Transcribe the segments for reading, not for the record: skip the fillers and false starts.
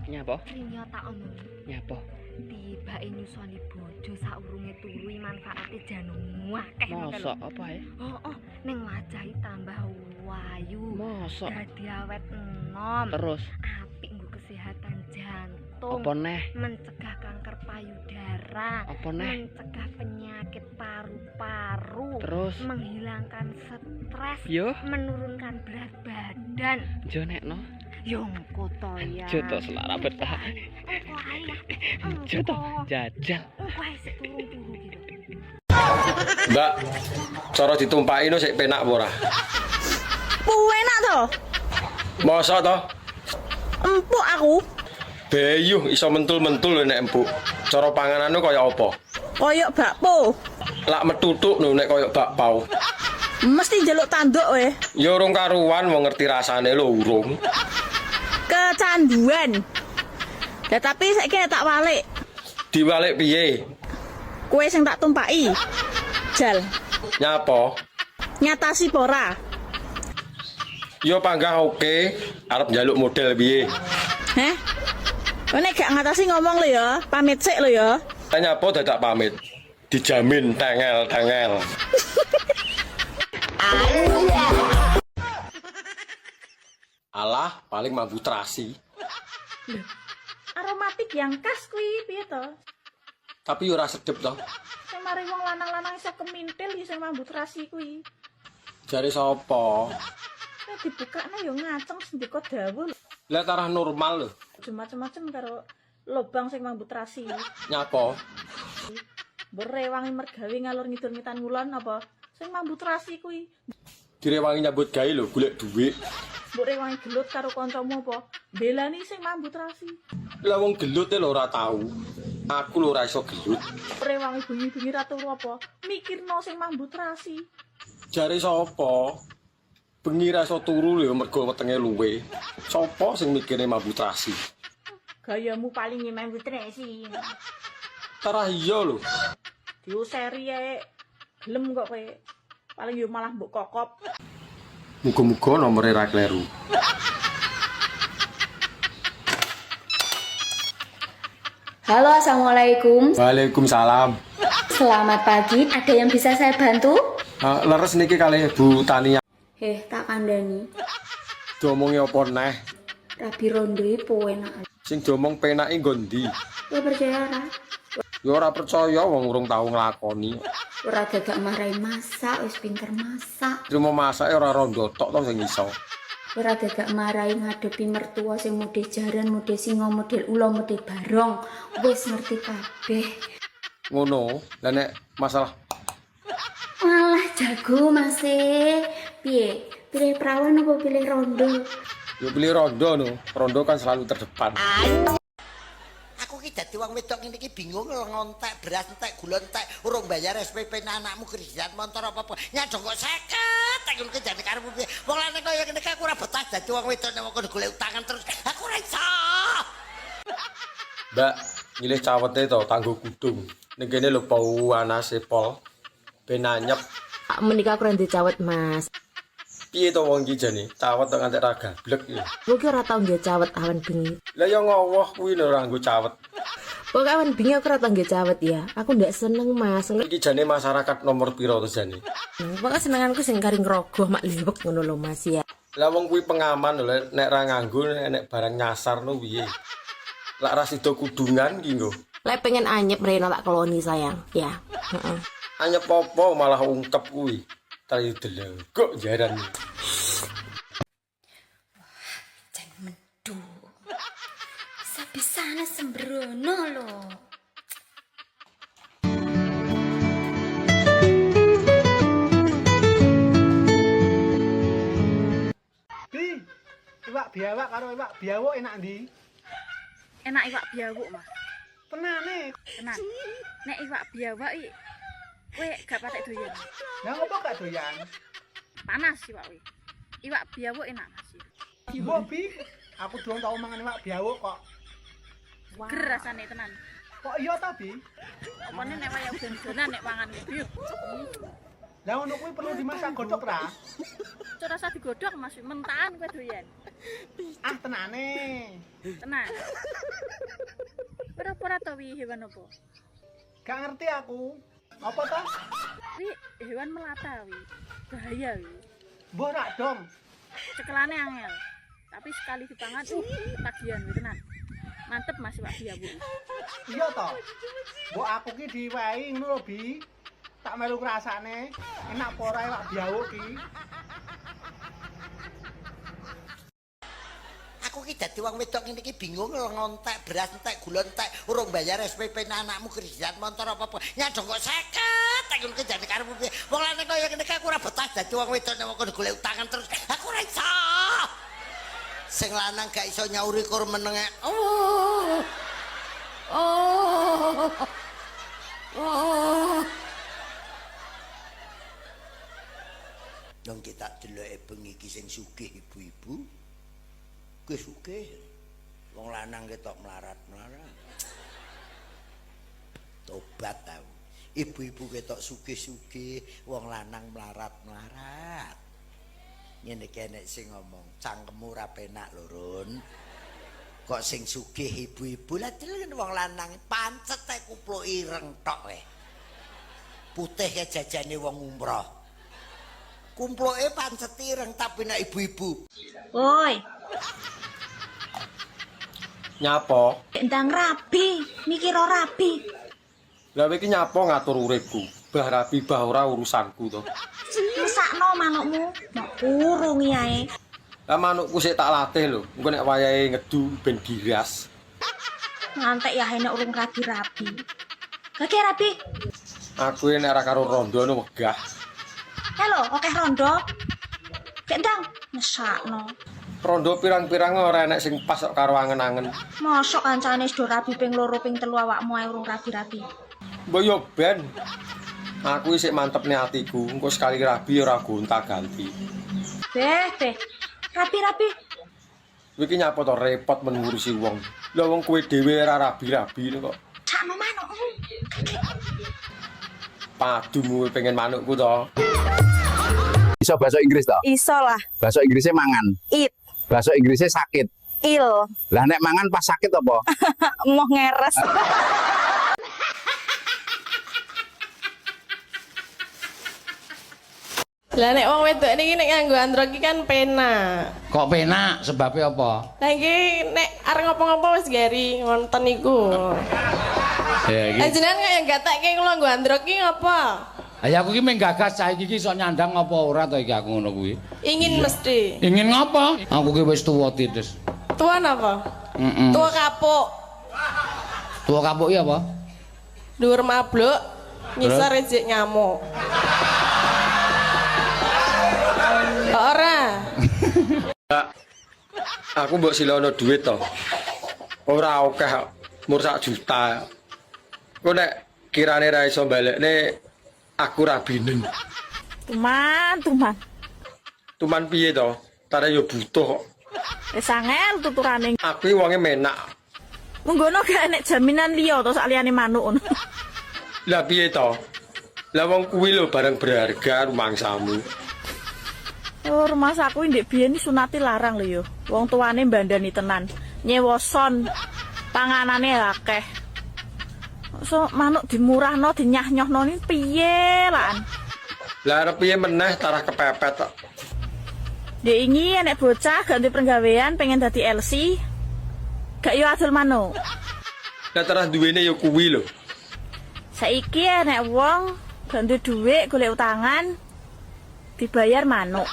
Nyapa? Rinyo tak omong. Nyapa? Tibake nyusoni bojo saurunge turu manfaate jan akeh ngono Mosok apa ya? Oh, ning wajahe tambah wayu. Mosok. Dadi awet enom. Terus Apik nggo kesehatan jantung. apa neh? Mencegah kanker payudara. Apa neh? Mencegah penyakit paru-paru. Terus Menghilangkan stres. yo Menurunkan berat badan. jo nekno. Yo engko to ya. Jo to selara betah. Engko ae ya. Jo to jajal. Engko ae sik turu-turu gitu. Mbak, cara ditumpaki no sik penak apa ora? Enak to? Masa to? Empuk aku. Bayuh iso mentul-mentul lho nek empuk. Cara panganane kaya apa? Koyok bakpo. Lak metutuk lho nek kaya bakpao. Mesti njaluk tanduk we. Ya urung karuan wong ngerti rasane lho urung. Kecanduan. Lah tapi saiki tak walik. Diwalik piye? Kue sing tak tumpaki. Jal, Nyapa? nyatasi pora. Yo panggah oke, arep njaluk model piye? Heh? Kowe nek gak ngatasi ngomong lho ya, pamit sik lho ya. Nyapa dadak pamit. Dijamin tengel-tengel. Alah, paling mampu terasi. Aromatik yang khas kuwi piye to? Tapi yo ora sedep to. Sing mari wong lanang-lanang iso kemintil iso mambut rasi kuwi. Jare sapa? Nek dibukakne yo ngaceng sendika dawuh. Lah tarah normal lho. Macem-macem karo lobang sing mambut rasi. Nyapa? Berewangi mergawe ngalur ngidul ngitan ngulon apa? Sing mambut rasi kuwi. Direwangi nyambut gawe lho, golek dhuwit. Mbok rewangi gelut karo kancamu apa? Belani sing mambut rasi. Lah wong gelut lho ora tau. Aku lho ora iso gelut. Rewangi bengi-bengi ra turu apa? Mikirno sing mambut rasi. Jare sapa? Bengi ra iso turu lho mergo wetenge luwe. Sapa sing mikire mambut rasi? Gayamu paling mambut rasi. Tarah iya lho. Diuseri ae. Gelem kok kowe. Paling yo malah mbok kokop. Muga-muga nomere ra kleru. Halo, assalamualaikum. Waalaikumsalam. Selamat pagi. Ada yang bisa saya bantu? Leres niki kalih Bu Tania. Tak kandani. Diomongi apa neh? Rabi rondo iku enak. Sing diomong penake nggo ndi? Kowe percaya ora? Ya ora percaya wong urung tau nglakoni. Ora gagak marahi masak, wis pinter masak. Cuma masake ora rondo tok to sing iso. Ora gagak marahi ngadepi mertua sing model jaran, model singa, model ula, model barong. Wis ngerti kabeh. Ngono. Lah nek masalah Malah jago Mas. Piye? Pilih perawan apa pilih rondo? ya pilih rondo no. Rondo kan selalu terdepan. Aku ki dadi wong wedok ngene iki bingung ngontek beras entek gula entek urung bayar SPP anakmu kreditan motor apa-apa. Nyadong kok 50 tak ngono ki jane karepmu piye. Wong lanang kaya ngene iki aku ora betah dadi wong wedok nek kok golek utangan terus. Aku ora iso. Mbak, milih cawete to tanggo kudung. Ning kene lho pau anase pol. Ben anyep. Menika kurang dicawet Mas. Piye to wong iki jane? Cawet kok ngantek ra gablek iki. Mungkin ora tau nggih cawet awan bengi. Lah ya ngowoh kuwi lho ora nggo cawet. Pokoknya awan bengi aku ora tau nggih cawet ya. Aku ndak seneng Mas. Iki jane masyarakat nomor piro to jane? Pokoknya senenganku sing karing rogoh mak liwek ngono lho Mas ya. Lah wong kuwi pengaman lho nek ra nganggo nek barang nyasar no piye. Lak ra sida kudungan ki nggo. Lek pengen anyep rena tak keloni sayang. Ya. Heeh. Anyep apa malah ungkep kuwi. Tari delegok jaran. Jan medu. Sabisane sembrono lho. Bi, iwak biawak karo iwak biawuk enak ndi? Enak iwak biawuk, Mas. Tenane. Tenan. Nek iwak biawak iki kowe gak patek doyan. Lah ngopo gak doyan? Panas iwak kuwi. Iwak biawuk enak, Mas. Mbok Bi, aku durung tau mangan iwak biawuk kok. Ger rasane tenan. Kok iya ta Bi? Opone nek waya udan-udanan nek mangan kuwi. Lah ngono kuwi perlu dimasak godhog ra? Ora usah digodhog Mas, mentahan kowe doyan. Ah tenane. Tenan. Ora to wi hewan apa? Gak ngerti aku. Apa toh? Wi hewan melata wi. Bahaya wi. Mbah rak dong. Cekelane angel. Tapi sekali dipangan ketagihan wi tenan. Mantep Mas Pak Biawu. Iya toh. Mbok aku ki diwehi ngono lho, Bi. Tak melu rasane. Enak apa ora Pak Biawu ki? Aku ki dadi wong wedok ngene iki bingung ngontek beras entek gula entek urung bayar SPP anakmu kreditan motor apa-apa. Nyadong kok 50 tak ngono ki jane karepmu piye. Wong lanang kaya ngene iki aku ora betah dadi wong wedok nek kok golek utangan terus. Aku ora iso. Sing lanang gak iso nyauri kur menenge. Dong kita deloke bengi iki sing sugih ibu-ibu. Kuwi sugih. Wong lanang ketok melarat-melarat. Tobat tau. Ibu-ibu ketok sugih-sugih, wong lanang melarat-melarat. Ngene iki nek sing ngomong, cangkemmu ora penak lho, Run. Kok sing sugih ibu-ibu lah deleng wong lanang pancet ae kupluk ireng tok wae. Putih ya jajane wong umroh. Kumploke pancet ireng tapi nek ibu-ibu. Woi, Nyapa? ndang rabi, mikir ora rabi. Lah kowe iki nyapa ngatur uripku? Bah rabi bah ora urusanku to. Mesakno manukmu, mok urung ae. Lah manukku sik tak latih lho. Engko nek wayahe ngedu ben giras. Ngantek ya enek urung rabi-rabi. Lagi rabi. Aku nek ora karo rondo no wegah. Halo, oke rondo. Cek ndang, mesakno. Rondo pirang-pirang ora enek sing pas kok karo angen-angen. Mosok kancane wis do rabi ping 2 ping 3 awakmu ae urung rabi-rabi. Mbok yo ben. Aku isih mantepne atiku, engko sekali rabi ora gonta-ganti. Beh. Rabi-rabi. Kowe iki nyapa to repot men ngurusi wong. Lah wong kowe dhewe ora rabi-rabi kok. Sakno manukmu. Padumu pengen manukku to. Iso bahasa Inggris toh? Iso lah. Bahasa Inggrisnya mangan. It. Bahasa Inggrisnya sakit. Il. Lah nek mangan pas sakit apa? Mau ngeres. Lah nek wong wedok niki nek nganggo androk iki kan penak. Kok penak? Sebabnya apa? Lah iki nek arep ngopo-ngopo wis gari ngonten iku. Ya iki. Jenengan kaya gatekke kula nggo androk iki ngapa? Ya aku ki menggagas cah iki iso nyandang apa ora to iki aku ngono kuwi. Ingin mesti. Ingin ngapa? Aku ki wis tuwa titis. Tua napa? Tua kapuk. Tuwa kapuk ya apa? Dhuwur mabluk, ngisor ejek nyamuk. Ora. Aku mbok silono duit to. Ora akeh, mur 1 juta. Kok nek kirane ra iso balekne aku ra binen. Tuman. Tuman piye to? Tare yo butuh kok. Wis angel tuturane. Aku iki wonge menak. Menggono gak enek jaminan liya to sak liyane manuk ngono. Lah piye to? Lah wong kuwi lho barang berharga rumangsamu. Oh, rumah saku ndek biyen iki sunate larang lho yo. Wong tuane mbandani tenan. Nyewoson panganane akeh. So manuk dimurahno dinyah-nyohno ni piye lan? Lah arep piye meneh tarah kepepet tok. Dek ingi enek bocah gak duwe penggawean pengen dadi LC. Gak yo adol manuk. Lah tarah duwene yo kuwi lho. Saiki enek wong gak duwe dhuwit golek utangan dibayar manuk.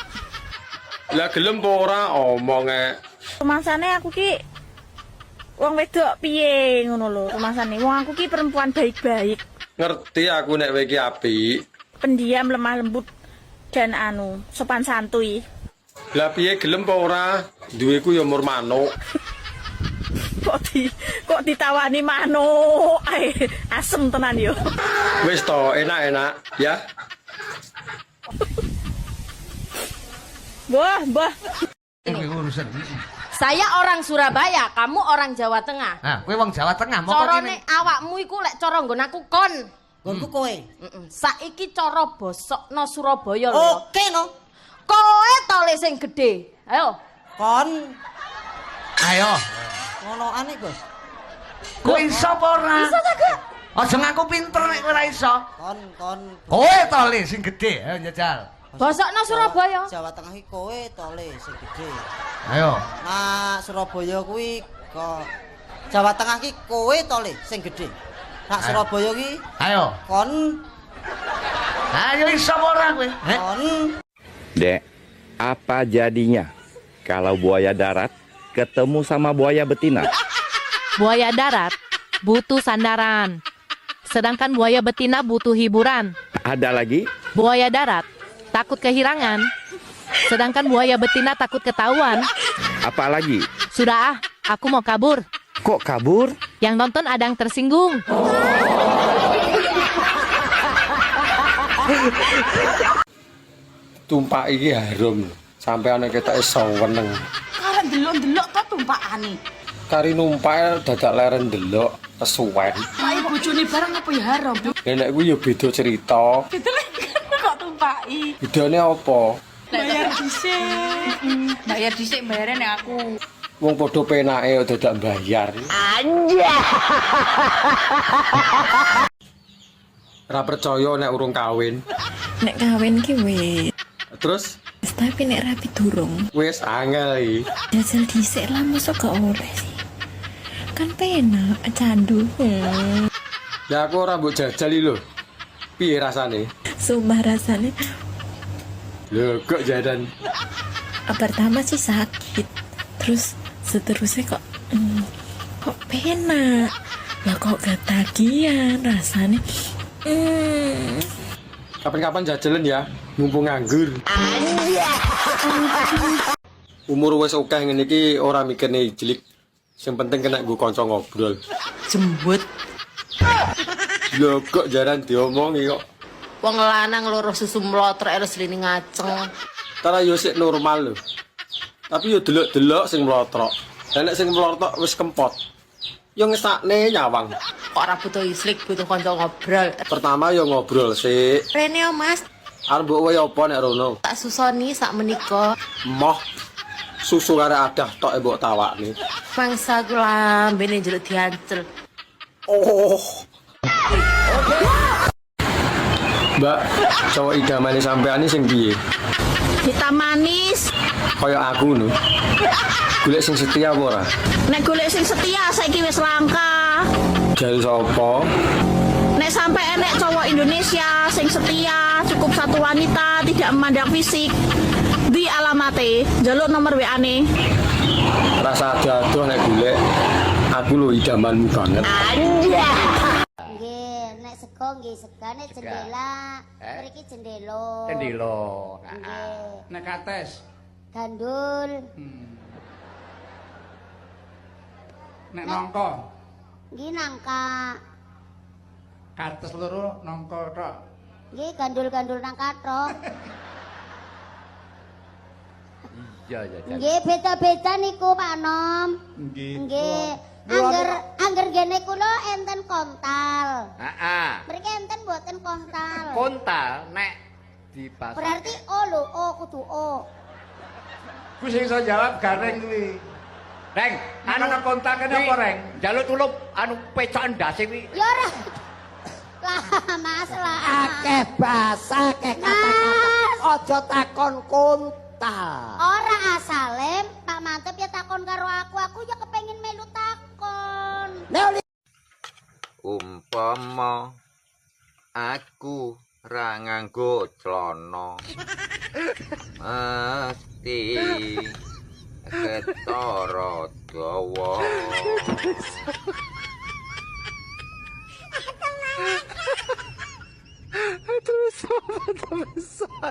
Lah gelem apa ora omonge. Rumangsane aku ki wong wedok piye ngono lho rumangsane. Wong aku ki perempuan baik-baik. Ngerti aku nek kowe iki apik. Pendiam, lemah lembut dan sopan santuy. Lah piye gelem apa ora? Duweku ya mur manuk. Kok ditawani manuk. Asem tenan yo. Wis to, enak-enak ya. Mbah. Saya orang Surabaya, kamu orang Jawa Tengah. Nah, kowe wong Jawa Tengah, Corone awakmu iku lek cara nggon aku kon. Nggonku kowe. Saiki cara bosokno Surabaya lho. Oke no. Kowe to le sing gedhe. Ayo. Kon Ayo. ngonoane, Bos. Kok iso apa ora? Iso ta, Gak? Aja ngaku pinter nek kowe ora iso. Kon Kowe to le sing gedhe, ayo njajal. Bosokno Surabaya. Jawa Tengah iki kowe to le sing gedhe. Ayo. Nah, Surabaya kuwi kok Jawa Tengah ki kowe to le sing gedhe. Nak Surabaya ki Ayo. kon Ayo iso apa ora kowe? kon Dek, apa jadinya kalau buaya darat ketemu sama buaya betina? Buaya darat butuh sandaran, sedangkan buaya betina butuh hiburan. Ada lagi? Buaya darat takut kehilangan, sedangkan buaya betina takut ketahuan. Apa lagi? Sudah aku mau kabur. Kok kabur? Yang nonton ada yang tersinggung. Tumpak iki harum sampai ana ketok seneng. Karek delok-delok to tumpakane. Kari numpak dadak leren delok kesuwen. Kae bojone bareng apa ya haram? Nek kuwi ya beda cerita. Kok tumpaki? Bedane apa? Bayar dhisik. Bayar dhisik bayare nek aku. Wong padha penake kok dadak bayar. Ora percaya nek urung kawin. Nek kawin ki wis. Terus Tapi nek rapi durung. wis angel iki. Jajal dhisik lah mosok gak oleh sih. Kan penak candu. Ya aku ora mbok jajal iki lho. Piye rasane? Sumpah rasanya Lho kok jadan. pertama sih sakit. Terus seterusnya kok penak. Lah kok ketagihan rasanya. Kapan-kapan jajalan ya, mumpung nganggur. Umur wis akeh ngene iki ora mikirne cilik. Sing penting kena nggo kanca ngobrol. Jembut. Lho kok jaran diomongi kok. Wong lanang loro susu mlotrek terus lini ngaceng. Tara yo sik normal lho. Tapi yo delok-delok sing mlotrok. Lah nek sing mlotrok wis kempot. Yo ngesakne nyawang. Kok ora butuh islik, butuh kanca ngobrol. Pertama yo ngobrol sik. Rene Mas, Arep mbok wae apa nek rono? tak susoni sak menika. Moh susu karo adah tok mbok tawakne. Mangsa ku lambene njeluk diancel. Oh. Mbak, cowok idamane sampean iki sing piye? Hitam manis. Kaya aku lho. Golek sing setia apa ora? Nek golek sing setia saiki wis langka. Jare sapa? Nek sampai enek cowok Indonesia sing setia, cukup satu wanita, tidak memandang fisik. Di alamate, jaluk nomor WA-ne. Rasa adoh nek golek. Aku lho idamanmu banget. Nggih, nek sego nggih segane jendela. Mriki jendela. Cendilo. Nggih. Nek kates. Gandul. Nek nongko. Nggih nangka. Kates loro nongko tok. Nggih gandul-gandul nang kathok. Iya. Nggih beda-beda niku Pak Nom. Nggih. Angger gene kula enten kontal. Heeh. Mriki enten mboten kontal. Kontal nek dipasang. Berarti O lho, O kudu O. Ku sing iso jawab gareng kuwi. Reng, anu kontak kene apa reng? Jaluk tulup anu pecok ndase kuwi. Ya ora. Lah Mas lah. akeh basa, akeh kata-kata. Aja takon kontal. Ora asale Pak Mantep ya takon karo aku. Aku ya kepengin melu takon. Umpama aku ra nganggo celana mesti ketara dawa. Terus apa?